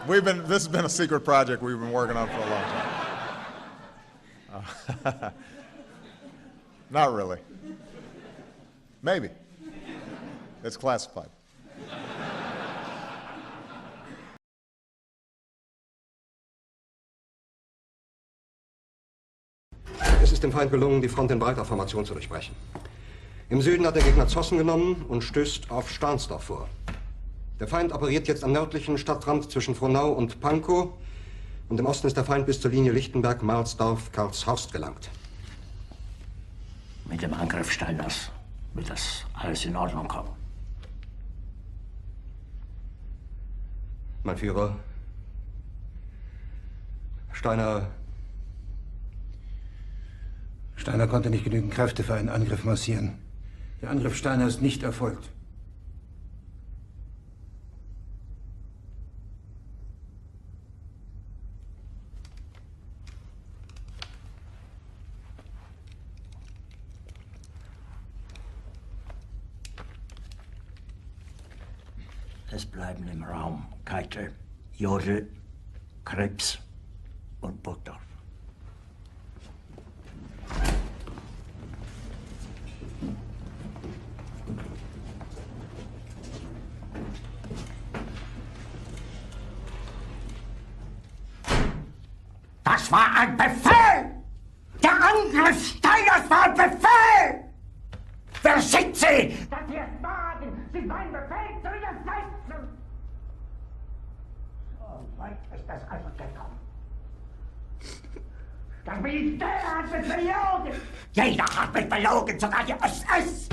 This has been a secret project we've been working on for a long time. Not really. Maybe. It's classified. Es ist dem Feind gelungen, die Front in breiter Formation zu durchbrechen. Im Süden hat der Gegner Zossen genommen und stößt auf Stahnsdorf vor. Der Feind operiert jetzt am nördlichen Stadtrand zwischen Frohnau und Pankow. Und im Osten ist der Feind bis zur Linie Lichtenberg-Marsdorf-Karlshorst gelangt. Mit dem Angriff Steiners wird das alles in Ordnung kommen. Mein Führer, Steiner konnte nicht genügend Kräfte für einen Angriff massieren. Der Angriff Steiner ist nicht erfolgt. Es bleiben im Raum Keitel, Jodl, Krebs und Burgdorf. Das war ein Befehl! Der Angriff Steiners war ein Befehl! Wer schickt Sie? Dass Sie es wagen, sich meinen Befehl zu widersetzen! So weit ist das also gekommen. Das Militär hat mich belogen! Jeder hat mich belogen, sogar die SS!